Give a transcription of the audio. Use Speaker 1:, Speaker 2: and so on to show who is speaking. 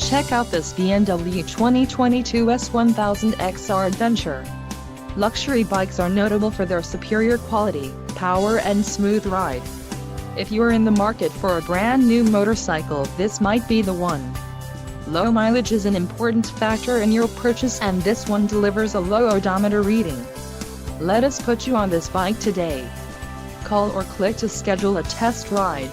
Speaker 1: Check out this BMW 2022 S1000 XR Adventure. Luxury bikes are notable for their superior quality, power and smooth ride. If you are in the market for a brand new motorcycle, this might be the one. Low mileage is an important factor in your purchase, and this one delivers a low odometer reading. Let us put you on this bike today. Call or click to schedule a test ride.